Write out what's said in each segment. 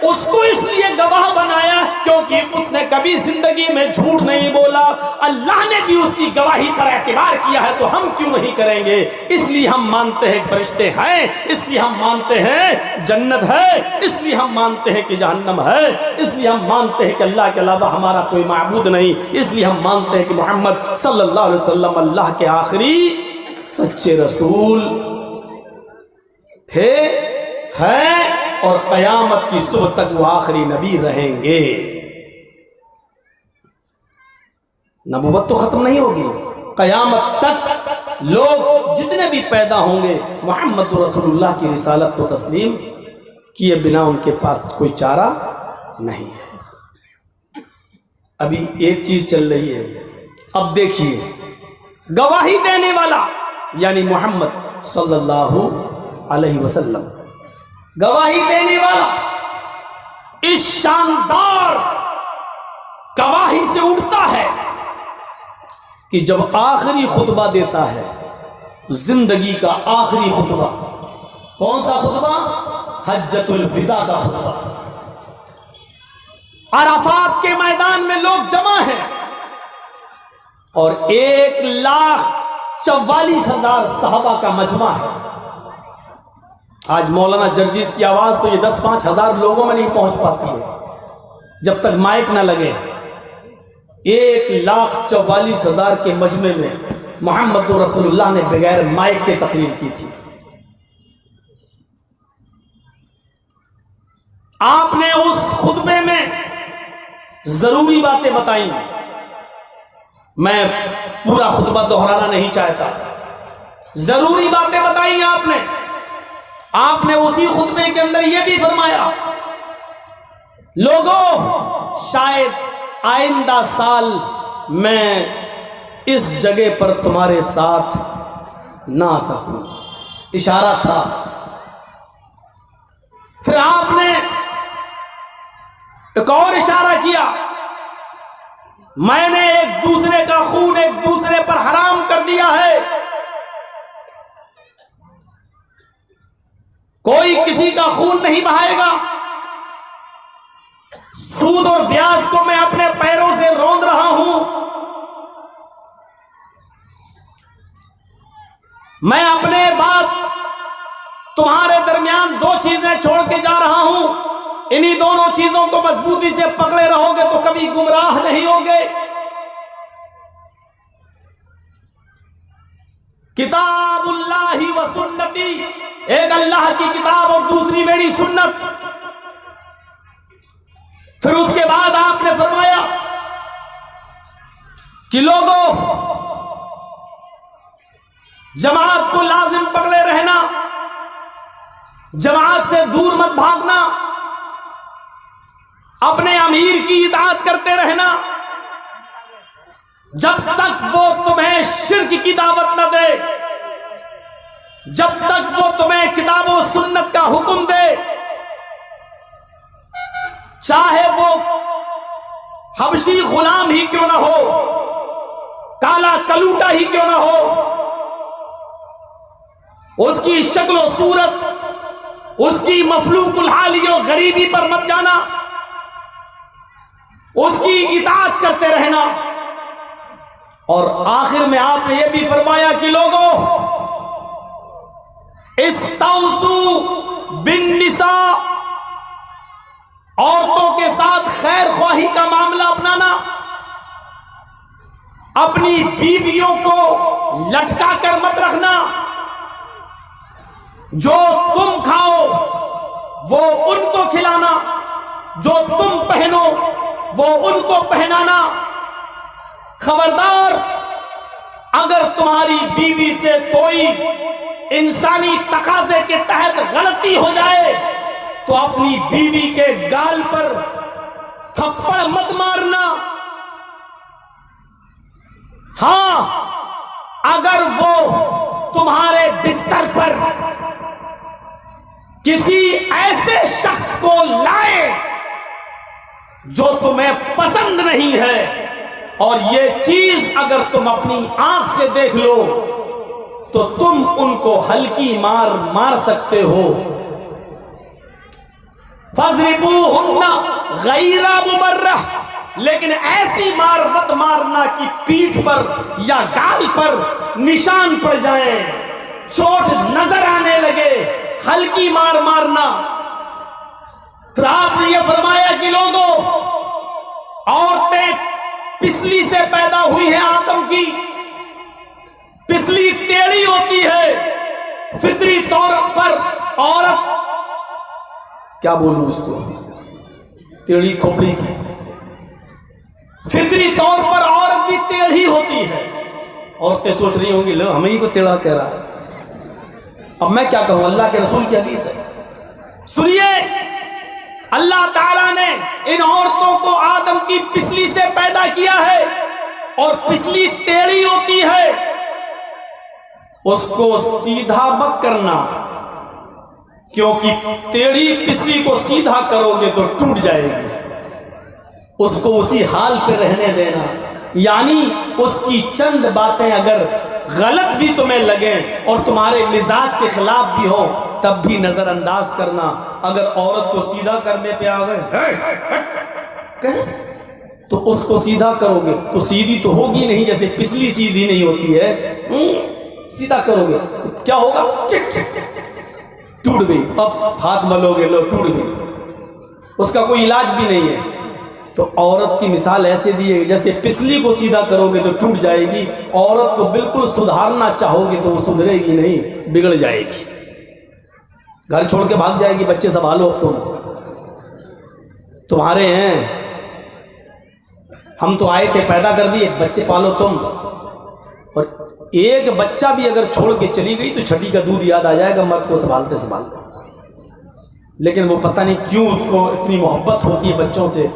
اس کو اس لیے گواہ بنایا کیونکہ اس نے کبھی زندگی میں جھوٹ نہیں بولا. اللہ نے بھی اس کی گواہی پر اعتبار کیا ہے تو ہم کیوں نہیں کریں گے؟ اس لیے ہم مانتے ہیں فرشتے ہیں، اس لیے ہم مانتے ہیں جنت ہے، اس لیے ہم مانتے ہیں کہ جہنم ہے، اس لیے ہم مانتے ہیں کہ اللہ کے علاوہ ہمارا کوئی معبود نہیں، اس لیے ہم مانتے ہیں کہ محمد صلی اللہ علیہ وسلم اللہ کے آخری سچے رسول تھے، ہیں، اور قیامت کی صبح تک وہ آخری نبی رہیں گے. نبوت تو ختم نہیں ہوگی، قیامت تک لوگ جتنے بھی پیدا ہوں گے محمد رسول اللہ کی رسالت کو تسلیم کیے بنا ان کے پاس کوئی چارہ نہیں ہے. ابھی ایک چیز چل رہی ہے، اب دیکھیے گواہی دینے والا یعنی محمد صلی اللہ علیہ وسلم گواہی دینے والا اس شاندار گواہی سے اٹھتا ہے کہ جب آخری خطبہ دیتا ہے، زندگی کا آخری خطبہ. کون سا خطبہ؟ حجۃ الوداع کا خطبہ. عرفات کے میدان میں لوگ جمع ہیں اور 1,44,000 صحابہ کا مجمع ہے. آج مولانا جرجیس کی آواز تو یہ 10-5 ہزار لوگوں میں نہیں پہنچ پاتی ہے جب تک مائک نہ لگے. 1,44,000 کے مجمع میں محمد رسول اللہ نے بغیر مائک کے تقریر کی تھی. آپ نے اس خطبے میں ضروری باتیں بتائیں. میں پورا خطبہ دہرانا نہیں چاہتا، ضروری باتیں بتائیں آپ نے اسی خطبے کے اندر یہ بھی فرمایا، لوگوں شاید آئندہ سال میں اس جگہ پر تمہارے ساتھ نہ آ سکوں. اشارہ تھا. پھر آپ نے ایک اور اشارہ کیا، میں نے ایک دوسرے کا خون ایک دوسرے پر حرام کر دیا ہے، کوئی کسی کا خون نہیں بہائے گا. سود اور بیاج کو میں اپنے پیروں سے روند رہا ہوں. میں اپنے بعد تمہارے درمیان 2 چیزیں چھوڑ کے جا رہا ہوں، انہی دونوں چیزوں کو مضبوطی سے پکڑے رہو گے تو کبھی گمراہ نہیں ہوگے. کتاب اللہ و سنتی، ایک اللہ کی کتاب اور دوسری میری سنت. پھر اس کے بعد آپ نے فرمایا کہ لوگوں جماعت کو لازم پکڑے رہنا، جماعت سے دور مت بھاگنا، اپنے امیر کی اطاعت کرتے رہنا جب تک وہ تمہیں شرک کی دعوت نہ دے، جب تک وہ تمہیں کتاب و سنت کا حکم دے، چاہے وہ حبشی غلام ہی کیوں نہ ہو، کالا کلوٹا ہی کیوں نہ ہو، اس کی شکل و صورت، اس کی مفلوق الحالی و غریبی پر مت جانا، اس کی اطاعت کرتے رہنا. اور آخر میں آپ نے یہ بھی فرمایا کہ لوگوں استوصوا بالنساء، عورتوں کے ساتھ خیر خواہی کا معاملہ اپنانا، اپنی بیویوں کو لٹکا کر مت رکھنا، جو تم کھاؤ وہ ان کو کھلانا، جو تم پہنو وہ ان کو پہنانا. خبردار اگر تمہاری بیوی سے کوئی انسانی تقاضے کے تحت غلطی ہو جائے تو اپنی بیوی کے گال پر تھپڑ مت مارنا. ہاں اگر وہ تمہارے بستر پر کسی ایسے شخص کو لائے جو تمہیں پسند نہیں ہے اور یہ چیز اگر تم اپنی آنکھ سے دیکھ لو تو تم ان کو ہلکی مار مار سکتے ہو. فَاضْرِبُوهُنَّ غَيْرَ مُبَرَّحٍ، لیکن ایسی مار مت مارنا کہ پیٹھ پر یا گال پر نشان پڑ جائیں، چوٹ نظر آنے لگے، ہلکی مار مارنا۔ پھر آپ نے یہ فرمایا کہ لوگوں، عورتیں پسلی سے پیدا ہوئی ہیں، آدم کی پسلی ٹیڑھی ہوتی ہے، فطری طور پر عورت، کیا بولوں اس کو، ٹیڑھی کھوپڑی کی، فطری طور پر عورت بھی ٹیڑھی ہوتی ہے۔ عورتیں سوچ رہی ہوں گی لو ہمیں ہی کو ٹیڑھا کہہ رہا ہے، اب میں کیا کہوں، اللہ کے رسول کی حدیث ہے۔ سنیے، اللہ تعالیٰ نے ان عورتوں کو آدم کی پسلی سے پیدا کیا ہے، اور پسلی ٹیڑھی ہوتی ہے، اس کو سیدھا مت کرنا، کیونکہ ٹیڑھی پسلی کو سیدھا کرو گے تو ٹوٹ جائے گی، اس کو اسی حال پہ رہنے دینا، یعنی اس کی چند باتیں اگر غلط بھی تمہیں لگیں اور تمہارے مزاج کے خلاف بھی ہو تب بھی نظر انداز کرنا۔ اگر عورت کو سیدھا کرنے پہ آ گئے تو اس کو سیدھا کرو گے تو سیدھی تو ہوگی نہیں، جیسے پسلی سیدھی نہیں ہوتی ہے، سیدھا کرو گے تو کیا ہوگا، چک چک ٹوٹ گئی، اب ہاتھ ملو گے لو ٹوٹ گئی، اس کا کوئی علاج بھی نہیں ہے۔ تو عورت کی مثال ایسے دی ہے جیسے پسلی کو سیدھا کرو گے تو ٹوٹ جائے گی، عورت کو بالکل سدھارنا چاہو گے تو وہ سدھرے گی نہیں، بگڑ جائے گی، گھر چھوڑ کے بھاگ جائے گی، بچے سنبھالو، تمہارے ہیں، ہم تو آئے تھے پیدا کر دیے، بچے پالو تم۔ اور ایک بچہ بھی اگر چھوڑ کے چلی گئی تو چھٹی کا دودھ یاد آ جائے گا مرد کو سنبھالتے سنبھالتے، لیکن وہ پتہ نہیں کیوں اس کو اتنی محبت ہوتی ہے بچوں سے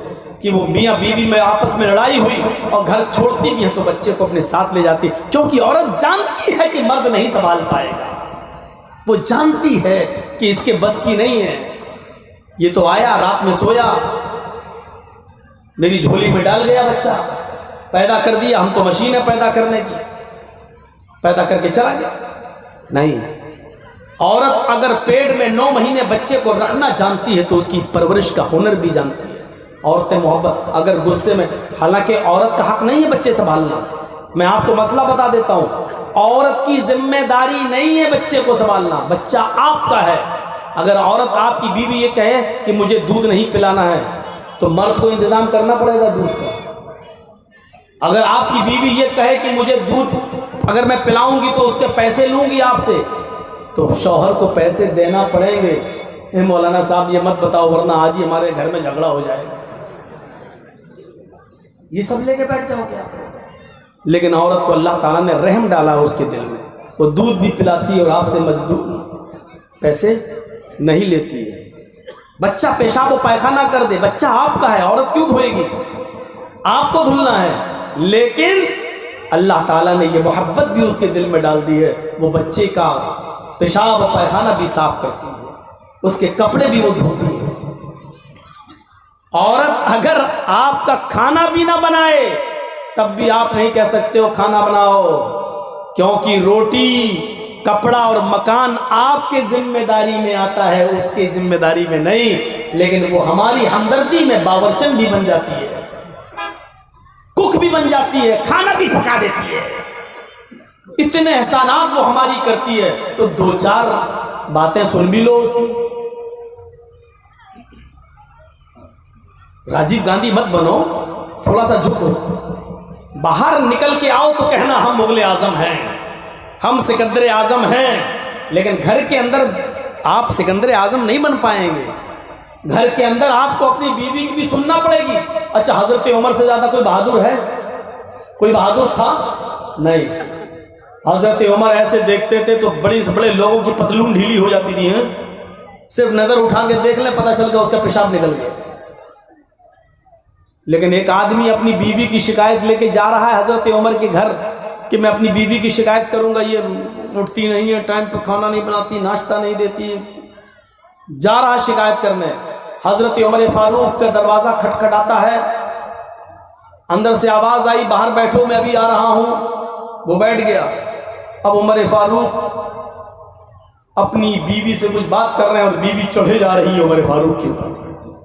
کہ وہ میاں بیوی میں آپس میں لڑائی ہوئی اور گھر چھوڑتی بھی ہیں تو بچے کو اپنے ساتھ لے جاتی، کیونکہ عورت جانتی ہے کہ مرد نہیں سنبھال پائے گا، وہ جانتی ہے کہ اس کے بس کی نہیں ہے، یہ تو آیا رات میں سویا، میری جھولی میں ڈال گیا بچہ، پیدا کر دیا، ہم تو مشین ہے پیدا کرنے کی، پیدا کر کے چلا گیا۔ نہیں، عورت اگر پیٹ میں 9 مہینے بچے کو رکھنا جانتی ہے تو اس کی پرورش کا ہنر بھی جانتی ہے۔ عورتیں محبت اگر غصے میں، حالانکہ عورت کا حق نہیں ہے بچے سنبھالنا، میں آپ کو مسئلہ بتا دیتا ہوں، عورت کی ذمہ داری نہیں ہے بچے کو سنبھالنا، بچہ آپ کا ہے۔ اگر عورت آپ کی بیوی یہ کہے کہ مجھے دودھ نہیں پلانا ہے تو مرد کو انتظام کرنا پڑے گا دودھ کا۔ اگر آپ کی بیوی یہ کہے کہ مجھے دودھ اگر میں پلاؤں گی تو اس کے پیسے لوں گی آپ سے، تو شوہر کو پیسے دینا پڑیں گے۔ اے مولانا صاحب یہ مت بتاؤ ورنہ آج ہی ہمارے گھر میں جھگڑا ہو جائے گا، یہ سب لے کے بیٹھ جاؤ گے آپ۔ لیکن عورت کو اللہ تعالیٰ نے رحم ڈالا اس کے دل میں، وہ دودھ بھی پلاتی ہے اور آپ سے مزدور پیسے نہیں لیتی ہے۔ بچہ پیشاب و پائخانہ کر دے، بچہ آپ کا ہے، عورت کیوں دھوئے گی، آپ کو دھلنا ہے، لیکن اللہ تعالیٰ نے یہ محبت بھی اس کے دل میں ڈال دی ہے، وہ بچے کا پیشاب و پائخانہ بھی صاف کرتی ہے، اس کے کپڑے بھی وہ دھوتی ہے۔ عورت اگر آپ کا کھانا بھی نہ بنائے تب بھی آپ نہیں کہہ سکتے ہو کھانا بناؤ، کیونکہ روٹی، کپڑا اور مکان آپ کے ذمہ داری میں آتا ہے، اس کی ذمہ داری میں نہیں، لیکن وہ ہماری ہمدردی میں باورچن بھی بن جاتی ہے، کک بھی بن جاتی ہے، کھانا بھی پکا دیتی ہے، اتنے احسانات وہ ہماری کرتی ہے، تو 2-4 باتیں سن بھی لو اس کی۔ راجیو گاندھی مت بنو، تھوڑا سا جھکو، باہر نکل کے آؤ تو کہنا ہم مغل اعظم ہیں، ہم سکندر اعظم ہیں، لیکن گھر کے اندر آپ سکندر اعظم نہیں بن پائیں گے، گھر کے اندر آپ کو اپنی بیوی کی بھی سننا پڑے گی۔ اچھا حضرت عمر سے زیادہ کوئی بہادر ہے؟ کوئی بہادر تھا؟ نہیں، حضرت عمر ایسے دیکھتے تھے تو بڑے سے بڑے لوگوں کی پتلون ڈھیلی ہو جاتی تھی، صرف نظر اٹھا کے دیکھ لیں پتہ چل گیا اس کا پیشاب نکل گیا۔ لیکن ایک آدمی اپنی بیوی کی شکایت لے کے جا رہا ہے حضرت عمر کے گھر کہ میں اپنی بیوی کی شکایت کروں گا، یہ اٹھتی نہیں ہے، ٹائم پہ کھانا نہیں بناتی، ناشتہ نہیں دیتی، جا رہا شکایت کرنے۔ حضرت عمر فاروق کا دروازہ کھٹکھٹاتا ہے، اندر سے آواز آئی باہر بیٹھو میں ابھی آ رہا ہوں، وہ بیٹھ گیا۔ اب عمر فاروق اپنی بیوی سے کچھ بات کر رہے ہیں اور بیوی چڑھے جا رہی ہے عمر فاروق کے اوپر،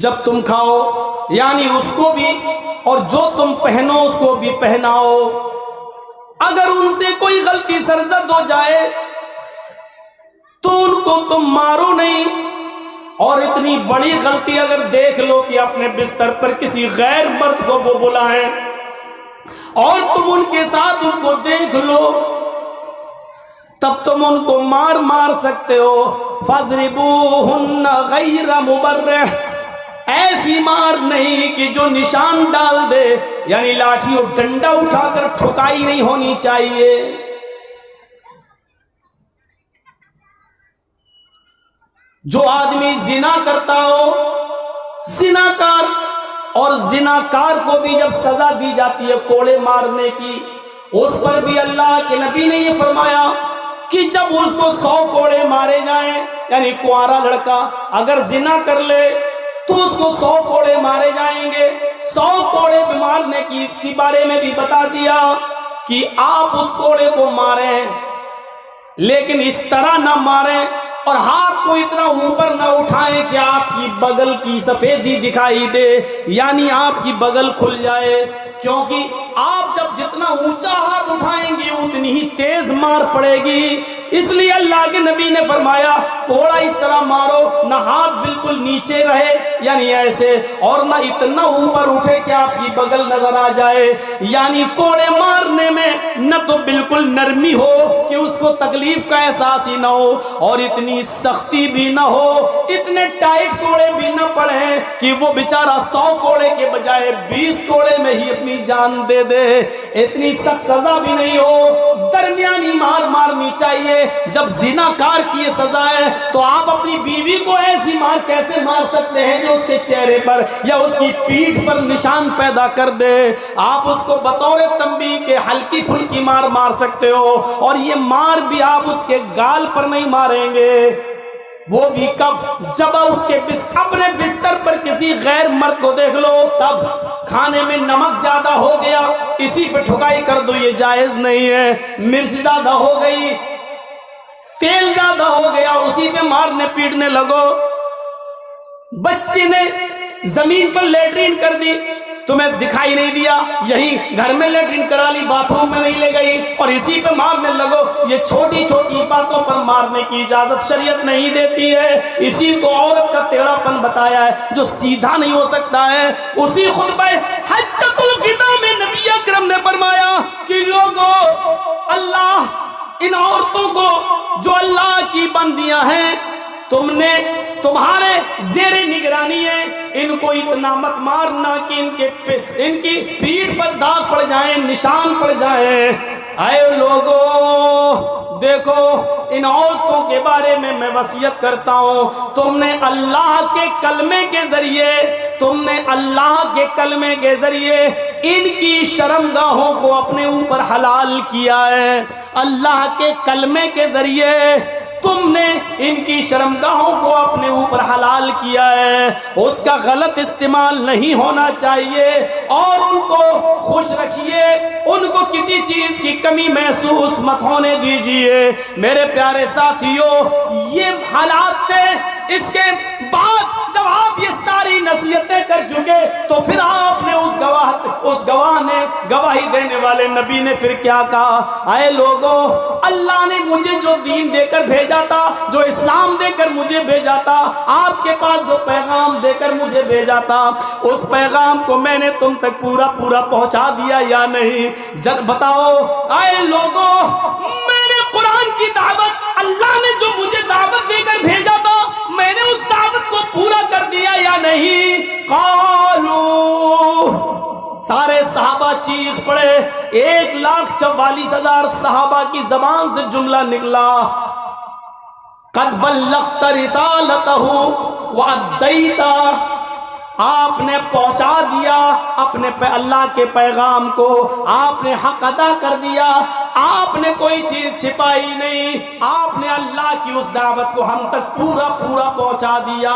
جب تم کھاؤ یعنی اس کو بھی اور جو تم پہنو اس کو بھی پہناؤ۔ اگر ان سے کوئی غلطی سرزد ہو جائے تو ان کو تم مارو نہیں، اور اتنی بڑی غلطی اگر دیکھ لو کہ اپنے بستر پر کسی غیر مرد کو وہ بلائیں اور تم ان کے ساتھ ان کو دیکھ لو، تب تم ان کو مار سکتے ہو۔ فَاضْرِبُوهُنَّ غَيْرَ مُبَرِّحٍ، ایسی مار نہیں کہ جو نشان ڈال دے، یعنی لاٹھی اور ڈنڈا اٹھا کر ٹھکائی نہیں ہونی چاہیے۔ جو آدمی زنا کرتا ہو، زناکار، اور زناکار کو بھی جب سزا دی جاتی ہے کوڑے مارنے کی، اس پر بھی اللہ کے نبی نے یہ فرمایا کہ جب اس کو 100 کوڑے مارے جائیں، یعنی کنوارا لڑکا اگر زنا کر لے تو اس کو 100 کوڑے مارے جائیں گے۔ 100 کوڑے مارنے کی بارے میں بھی بتا دیا کہ آپ اس کوڑے کو ماریں لیکن اس طرح نہ ماریں اور ہاتھ کو اتنا اوپر نہ اٹھائیں کہ آپ کی بغل کی سفیدی دکھائی دے، یعنی آپ کی بغل کھل جائے، کیونکہ آپ جب جتنا اونچا ہاتھ اٹھائیں گے اتنی ہی تیز مار پڑے گی۔ اس لیے اللہ کے نبی نے فرمایا کوڑا اس طرح مارو نہ ہاتھ بالکل نیچے رہے یعنی ایسے، اور نہ اتنا اوپر اٹھے کہ آپ کی بغل نظر آ جائے، یعنی کوڑے مارنے میں نہ تو بالکل نرمی ہو کہ اس کو تکلیف کا احساس ہی نہ ہو، اور اتنی سختی بھی نہ ہو، اتنے ٹائٹ کوڑے بھی نہ پڑیں کہ وہ بیچارہ 100 کوڑے کے بجائے 20 کوڑے میں ہی اپنی جان دے دے، اتنی سخت سزا بھی نہیں ہو، درمیانی مار مارنی چاہیے۔ جب زناکار کی یہ سزا ہے تو آپ اپنی بیوی کو ایسی مار کیسے مار سکتے ہیں جو اس کے چہرے پر یا اس کی پیٹھ پر نشان پیدا کر دے؟ آپ اس کو بطور تنبیہ کے ہلکی پھلکی مار سکتے ہو، اور یہ مار بھی آپ اس کے گال پر نہیں ماریں گے، وہ بھی کب؟ جب اس کے اپنے بستر پر کسی غیر مرد کو دیکھ لو، تب کھانے میں نمک زیادہ ہو گیا اسی پہ ٹھکائی کر دو، یہ جائز نہیں ہے۔ مرچ زیادہ ہو گئی، تیل زیادہ ہو گیا، اسی پہ مارنے پیٹنے لگو۔ بچی نے زمین پر لیٹرین کر دی، تمہیں دکھائی نہیں دیا، یہی گھر میں لیٹرین کرا لی، باتھ روم میں نہیں لے گئی اور اسی پہ مارنے لگو۔ یہ چھوٹی چھوٹی باتوں پر مارنے کی اجازت شریعت نہیں دیتی ہے۔ اسی کو عورت کا ٹیڑھا پن بتایا ہے، جو سیدھا نہیں ہو سکتا ہے۔ اسی خطبہ حجۃ الوداع میں نبی اکرم نے فرمایا کہ لوگوں، اللہ ان عورتوں کو جو اللہ کی بندیاں ہیں، تم نے تمہارے زیر نگرانی ہے، ان کو اتنا مت مارنا کہ ان کی پیٹھ پر داغ پڑ جائیں، نشان پڑ جائیں۔ اے لوگوں دیکھو، ان عورتوں کے بارے میں وصیت کرتا ہوں، تم نے اللہ کے کلمے کے ذریعے ان کی شرمگاہوں کو اپنے اوپر حلال کیا ہے۔ اللہ کے کلمے کے ذریعے تم نے ان کی شرمگاہوں کو اپنے اوپر حلال کیا ہے، اس کا غلط استعمال نہیں ہونا چاہیے، اور ان کو خوش رکھیے، ان کو کسی چیز کی کمی محسوس مت ہونے دیجیے۔ میرے پیارے ساتھیوں، یہ حالات تھے۔ اس کے بعد جب آپ یہ ساری نصیحتیں کر چکے تو پھر آپ نے اس گواہ نے، گواہی دینے والے نبی نے پھر کیا کہا؟ اے لوگوں، اللہ نے مجھے جو دین دے کر بھیجا تھا، جو اسلام دے کر مجھے بھیجا تھا، آپ کے پاس جو پیغام دے کر مجھے بھیجا تھا، اس پیغام کو میں نے تم تک پورا پہنچا دیا یا نہیں؟ جب بتاؤ اے لوگوں، میرے قرآن کی دعوت، اللہ نے جو مجھے دعوت دے کر بھیجا تھا، میں نے اس دعوت کو پورا کر دیا یا نہیں؟ قالو، سارے صحابہ چیخ پڑے۔ 1,44,000 صحابہ کی زبان سے جملہ نکلا، قد بلغت رسالتہ وادیت، آپ نے پہنچا دیا اپنے اللہ کے پیغام کو، آپ نے حق ادا کر دیا، آپ نے کوئی چیز چھپائی نہیں، آپ نے اللہ کی اس دعوت کو ہم تک پورا پہنچا دیا۔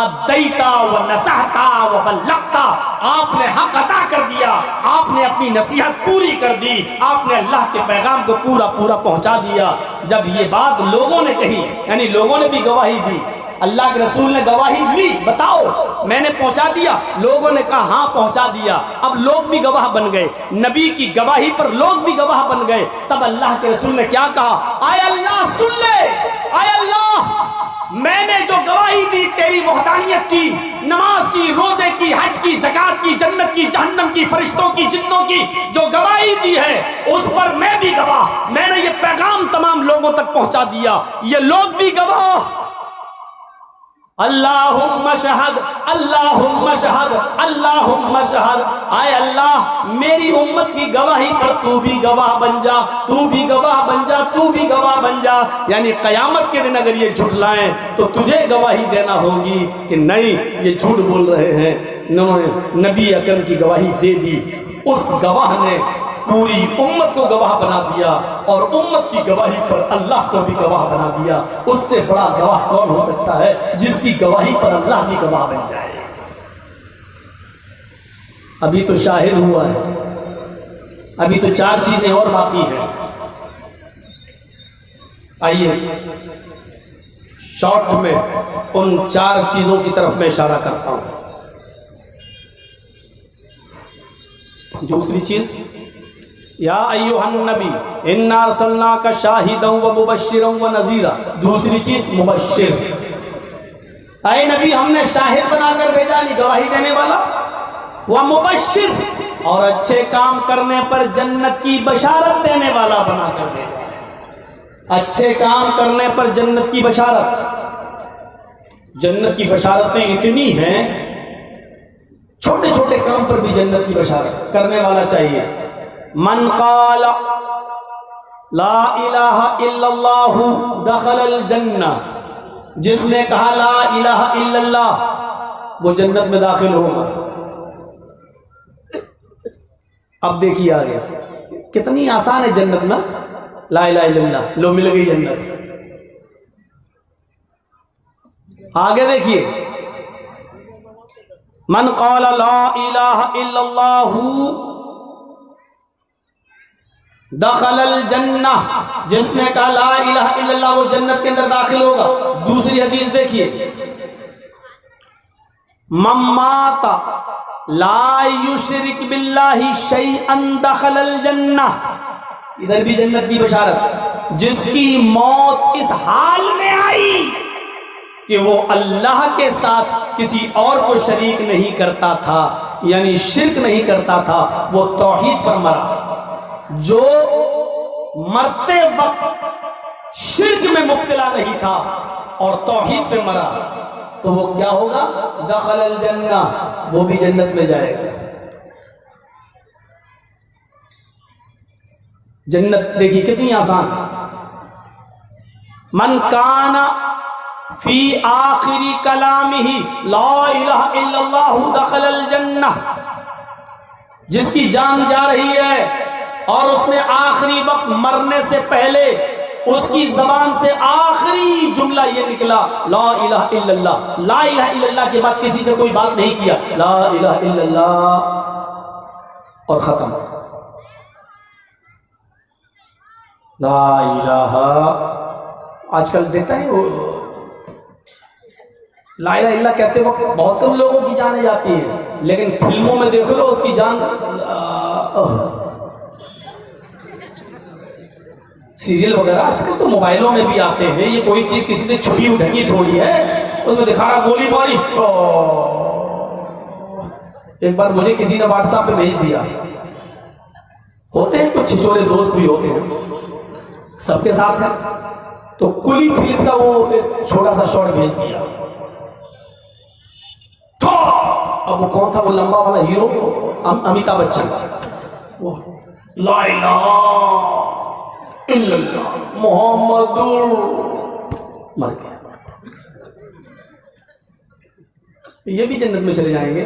ادیتا و نصحتا و بلغتا، آپ نے حق ادا کر دیا، آپ نے اپنی نصیحت پوری کر دی، آپ نے اللہ کے پیغام کو پورا پہنچا دیا۔ جب یہ بات لوگوں نے کہی، یعنی لوگوں نے بھی گواہی دی اللہ کے رسول نے گواہی لی، بتاؤ میں نے پہنچا دیا؟ لوگوں نے کہا ہاں پہنچا دیا۔ اب لوگ بھی گواہ بن گئے، نبی کی گواہی پر لوگ بھی گواہ بن گئے۔ تب اللہ کے رسول نے کیا کہا؟ آئے اللہ سن لے، آئے اللہ میں نے جو گواہی دی تیری وحدانیت کی، نماز کی، روزے کی، حج کی، زکوٰۃ کی، جنت کی، جہنم کی، فرشتوں کی، جنوں کی جو گواہی دی ہے اس پر میں بھی گواہ، میں نے یہ پیغام تمام لوگوں تک پہنچا دیا، یہ لوگ بھی گواہ۔ اللہم شہد، اللہم شہد، اللہم شہد، آئے اللہ میری امت کی گواہی پر تو بھی گواہ بن جا، تو بھی گواہ بن جا، تو بھی گواہ بن جا۔ یعنی قیامت کے دن اگر یہ جھٹلائیں تو تجھے گواہی دینا ہوگی کہ نہیں یہ جھوٹ بول رہے ہیں۔ انہوں نے نبی اکرم کی گواہی دے دی، اس گواہ نے پوری امت کو گواہ بنا دیا، اور امت کی گواہی پر اللہ کو بھی گواہ بنا دیا۔ اس سے بڑا گواہ کون ہو سکتا ہے جس کی گواہی پر اللہ بھی گواہ بن جائے؟ ابھی تو شاہد ہوا ہے، ابھی تو 4 چیزیں اور باقی ہیں۔ آئیے شارٹ میں ان 4 چیزوں کی طرف میں اشارہ کرتا ہوں۔ دوسری چیز، یا ایھا النبی انا ارسلناک شاہدا و مبشرا و نذیرا۔ دوسری چیز مبشر، اے نبی ہم نے شاہد بنا کر بھیجا، نہیں گواہی دینے والا، و مبشر اور اچھے کام کرنے پر جنت کی بشارت دینے والا بنا کر بھیجا۔ اچھے کام کرنے پر جنت کی بشارت، جنت کی بشارتیں اتنی ہیں، چھوٹے چھوٹے کام پر بھی جنت کی بشارت کرنے والا چاہیے۔ من قال لا الہ الا اللہ دخل الجنہ، جس نے کہا لا الہ الا اللہ وہ جنت میں داخل ہوگا۔ اب دیکھیے آگے کتنی آسان ہے جنت نا، لا الہ الا اللہ، لو مل گئی جنت۔ آگے دیکھیے، من قال لا الہ الا اللہ دخل الجنہ، جس نے کہا لا الہ الا اللہ وہ جنت کے اندر داخل ہوگا۔ دوسری حدیث دیکھیے، من مات لا یشرک باللہ شیئا دخل الجنہ، ادھر بھی جنت کی بشارت، جس کی موت اس حال میں آئی کہ وہ اللہ کے ساتھ کسی اور کو شریک نہیں کرتا تھا، یعنی شرک نہیں کرتا تھا، وہ توحید پر مرا۔ جو مرتے وقت شرک میں مبتلا نہیں تھا اور توحید پہ مرا تو وہ کیا ہوگا؟ دخل الجنہ، وہ بھی جنت میں جائے گا۔ جنت دیکھیے کتنی آسان۔ من کان فی آخری کلامہ لا الہ الا اللہ دخل الجنہ، جس کی جان جا رہی ہے اور اس نے آخری وقت مرنے سے پہلے اس کی زبان سے آخری جملہ یہ نکلا لا الہ الا اللہ، لا الہ الا اللہ کے بعد کسی سے کوئی بات نہیں کیا، لا الہ الا اللہ اور ختم۔ لا الہ، آج کل دیکھتا ہے وہ لا الہ الا اللہ کہتے وقت بہت کم لوگوں کی جانیں جاتی ہیں، لیکن فلموں میں دیکھ لو اس کی جان، سیریل وغیرہ آج کل تو موبائلوں میں بھی آتے ہیں، یہ کوئی چیز کسی نے چھپی ڈھکی تھوڑی ہے، اس میں دکھا رہا گولی ماری۔ ایک بار مجھے کسی نے واٹس ایپ پہ بھیج دیا، ہوتے ہیں کچھ چھچورے دوست بھی ہوتے ہیں، سب کے ساتھ ہے، تو کلی فلم کا وہ ایک چھوٹا سا شارٹ بھیج دیا۔ اب وہ کون تھا؟ وہ لمبا والا ہیرو امیتابھ بچن، وہ لا الہ الا اللہ محمد مر گیا۔ یہ بھی جنت میں چلے جائیں گے،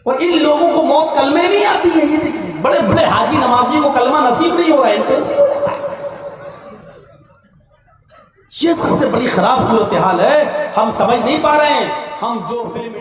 اور ان لوگوں کو موت کلمے نہیں آتی ہے۔ یہ دیکھیے بڑے بڑے حاجی نمازی کو کلمہ نصیب نہیں ہو رہا ہے، یہ سب سے بڑی خراب صورتحال ہے۔ ہم سمجھ نہیں پا رہے ہیں، ہم جو فلم